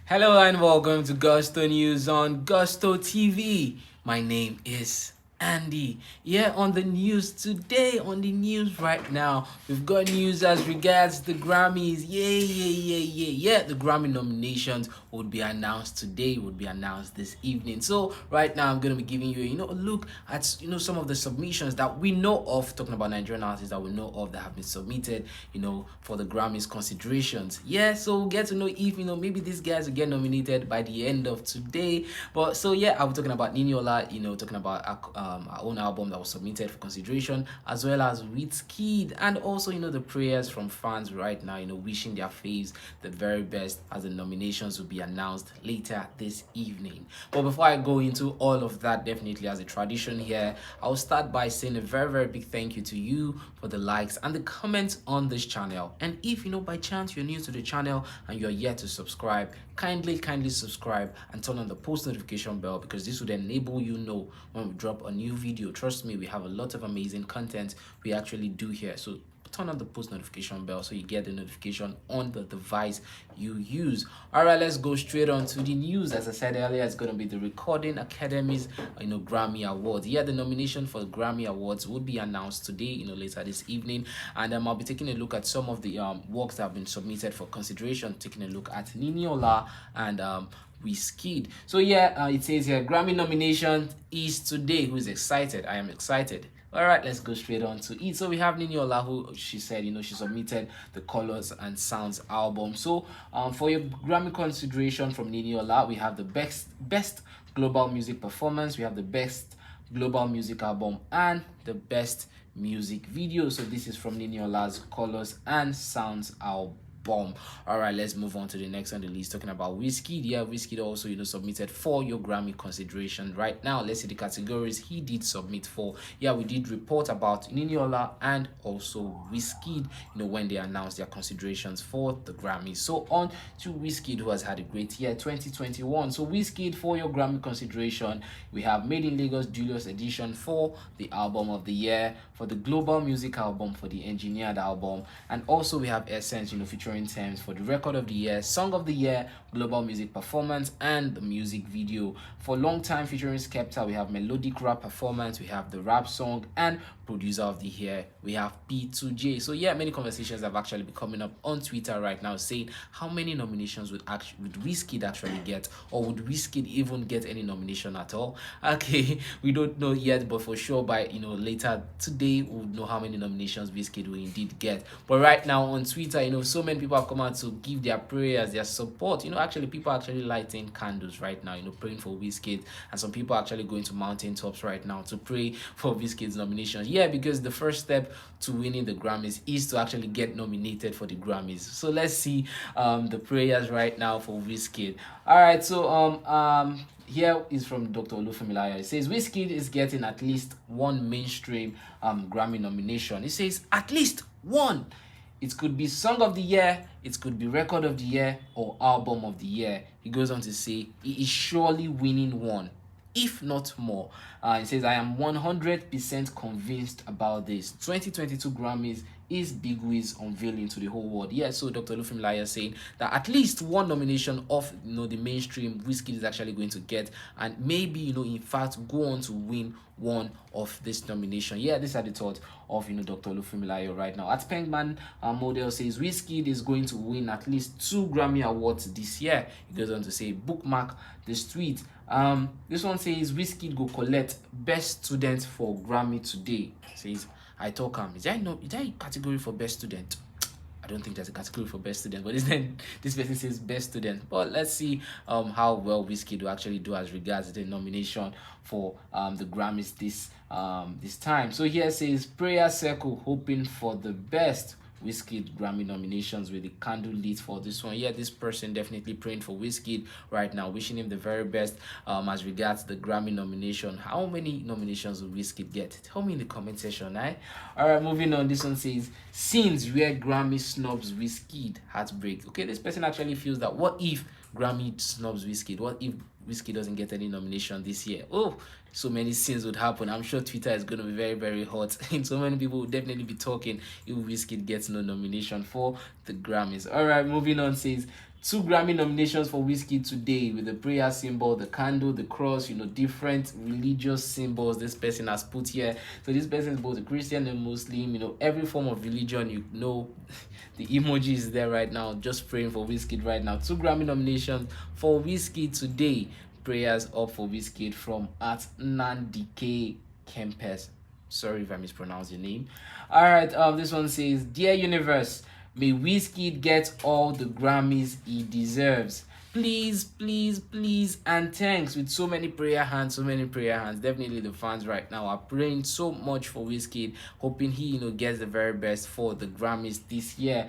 Hello and welcome to Gusto News on Gusto TV. My name is Andy. Yeah, on the news today, on the news right now, we've got news as regards the Grammys. Yeah. The Grammy nominations would be announced today, would be announced this evening. So right now, I'm gonna be giving you, a look at some of the submissions that we know of, talking about Nigerian artists that we know of that have been submitted, for the Grammys considerations. Yeah, so we'll get to know if maybe these guys will get nominated by the end of today. But so yeah, I'll be talking about Niniola, talking about our own album that was submitted for consideration, as well as Wizkid, and also the prayers from fans right now, wishing their faves the very best as the nominations will be announced later this evening. But before I go into all of that, definitely as a tradition here, I'll start by saying a very big thank you to you for the likes and the comments on this channel. And if by chance you're new to the channel and you're yet to subscribe, kindly subscribe and turn on the post notification bell, because this would enable you know when we drop a new video. Trust me, we have a lot of amazing content we actually do here. So turn on the post notification bell so you get the notification on the device you use. All right, let's go straight on to the news. As I said earlier, it's going to be the Recording Academy's Grammy Awards. Yeah, the nomination for the Grammy Awards would be announced today, later this evening, and I'll be taking a look at some of the works that have been submitted for consideration, taking a look at Niniola and Wizkid. So yeah, it says here Grammy nomination is today. Who's excited? I am excited. All right, let's go straight on to it. So we have Niniola, who she said, she submitted the Colors and Sounds album. So for your Grammy consideration from Niniola, we have the best global music performance, we have the best global music album, and the best music video. So this is from Niniola's Colors and Sounds album. All right, let's move on to the next on the list, talking about Wizkid. Yeah, Wizkid also submitted for your Grammy consideration. Right now, let's see the categories he did submit for. Yeah, we did report about Niniola and also Wizkid, when they announced their considerations for the Grammys. So on to Wizkid, who has had a great year 2021. So Wizkid, for your Grammy consideration, we have Made in Lagos Julius Edition for the album of the year, for the global music album, for the engineered album, and also we have Essence, featuring Thames for the record of the year, song of the year, global music performance, and the music video. For long time featuring Skepta, we have melodic rap performance, we have the rap song, and producer of the year, we have P2J. So yeah, many conversations have actually been coming up on Twitter right now saying how many nominations would Wizkid actually get, or would Wizkid even get any nomination at all? Okay, we don't know yet, but for sure by later today we'll know how many nominations Wizkid will indeed get. But right now on Twitter, so many people have come out to give their prayers, their support. Actually people are actually lighting candles right now, praying for Wizkid, and some people are actually going to mountain tops right now to pray for Wizkid's nominations. Yeah, because the first step to winning the Grammys is to actually get nominated for the Grammys. So let's see the prayers right now for Wizkid. All right, so here is from Dr. Olufemilayo. It says Wizkid is getting at least one mainstream Grammy nomination. It says at least one. It could be Song of the Year, it could be Record of the Year, or Album of the Year. He goes on to say he is surely winning one, if not more. He says, I am 100% convinced about this. 2022 Grammys is Big Wiz unveiling to the whole world. Yeah, so Dr. Olufemilayo saying that at least one nomination of the mainstream Wizkid is actually going to get, and maybe in fact go on to win one of this nomination. Yeah, these are the thoughts of Dr. Olufemilayo right now. At Pengman Model says Wizkid is going to win at least 2 Grammy awards this year. He goes on to say bookmark this tweet. This one says Wizkid go collect best student for Grammy today. Says I talk him. Is there a category for best student? I don't think there's a category for best student, but this person says best student. But let's see how well Wizkid will actually do as regards the nomination for the Grammys this time. So here says prayer circle hoping for the best. Wizkid Grammy nominations with the candle lit for this one. Yeah, this person definitely praying for Wizkid right now, wishing him the very best as regards the Grammy nomination. How many nominations will Wizkid get? Tell me in the comment section, eh? All right, moving on. This one says scenes where Grammy snubs Wizkid, heartbreak. Okay, this person actually feels that what if Grammy snubs Wizkid? What if Wizkid doesn't get any nomination this year? Oh, so many things would happen. I'm sure Twitter is going to be very hot, and so many people will definitely be talking if Wizkid gets no nomination for the Grammys. All right, moving on. Says 2 Grammy nominations for Wizkid today, with the prayer symbol, the candle, the cross, different religious symbols this person has put here. So this person is both a Christian and Muslim, every form of religion, the emoji is there right now, just praying for Wizkid right now. 2 Grammy nominations for Wizkid today. Prayers up for Wizkid from at Nandike Kempes. Sorry if I mispronounced your name. All right, this one says, "Dear Universe, may Wizkid get all the Grammys he deserves. Please, please, please, and thanks." With so many prayer hands. Definitely the fans right now are praying so much for Wizkid, hoping he, gets the very best for the Grammys this year.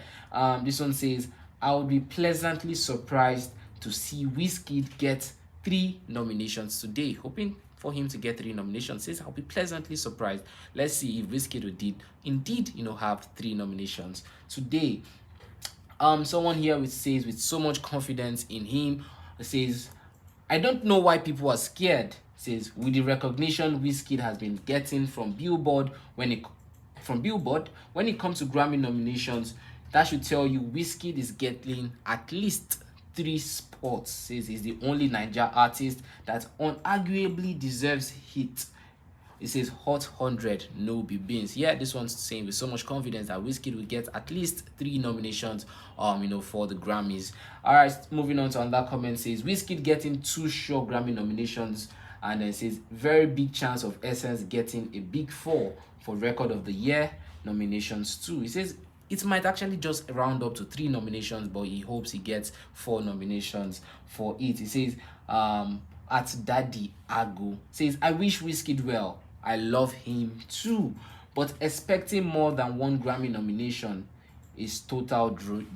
This one says, "I would be pleasantly surprised to see Wizkid get 3 nominations today." Hoping for him to get 3 nominations. Says, "I'll be pleasantly surprised." Let's see if Wizkid would indeed have 3 nominations today. Someone here says with so much confidence in him, says, "I don't know why people are scared." Says, "With the recognition Wizkid has been getting from Billboard when it comes to Grammy nominations, that should tell you Wizkid is getting at least 3 spots." Says he's the only Naija artist that unarguably deserves hit. It says Hot 100, no be beans. Yeah, this one's saying with so much confidence that Wizkid will get at least 3 nominations, for the Grammys. All right, moving on to another comment. Says Wizkid getting 2 sure Grammy nominations, and then says very big chance of Essence getting a big 4 for Record of the Year nominations too. He says it might actually just round up to 3 nominations, but he hopes he gets 4 nominations for it. He says, at Daddy Ago, says, "I wish Wizkid well. I love him too, but expecting more than 1 Grammy nomination is total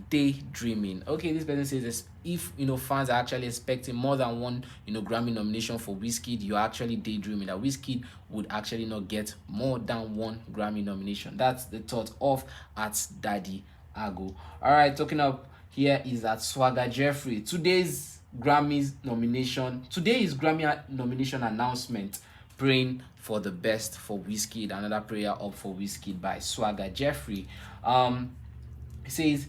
daydreaming." Okay, this person says if fans are actually expecting more than 1 Grammy nomination for Wizkid, you're actually daydreaming that Wizkid would actually not get more than 1 Grammy nomination. That's the thought of at Daddy Ago. All right, talking up here is that Swagger Jeffrey. Today is Grammy nomination announcement. Praying for the best for Wizkid. Another prayer up for Wizkid by Swagger Jeffrey. It says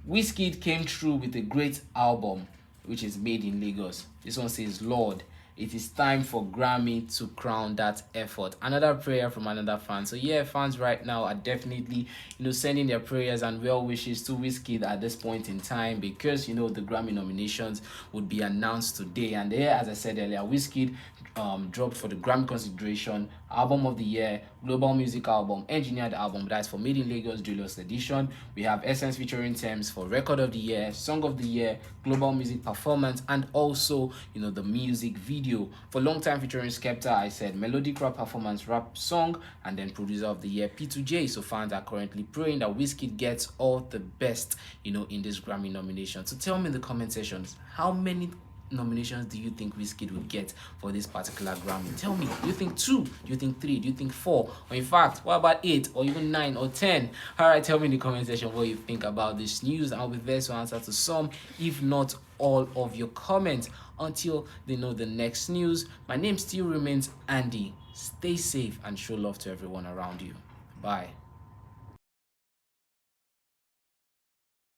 Wizkid came through with a great album, which is Made in Lagos. This one says, "Lord, it is time for Grammy to crown that effort." Another prayer from another fan. So yeah, fans right now are definitely sending their prayers and well wishes to Wizkid at this point in time, because the Grammy nominations would be announced today. And there, as I said earlier, Wizkid dropped for the Grammy consideration Album of the Year, Global Music Album, Engineered Album. That's for Made in Lagos Julius Edition. We have Essence featuring Thames for Record of the Year, Song of the Year, Global Music Performance, and also the music video. For Long Time featuring Skepta, I said Melodic Rap Performance Rap Song, and then Producer of the Year P2J. So fans are currently praying that Wizkid gets all the best in this Grammy nomination. So tell me in the comment sections, how many nominations do you think Wizkid will get for this particular Grammy? Tell me, do you think 2? Do you think 3? Do you think 4? Or in fact, what about 8 or even 9 or 10? All right, tell me in the comment section what you think about this news. I'll be there to answer to some, if not all, of your comments. Until they know the next news, my name still remains Andy. Stay safe and show love to everyone around you. Bye.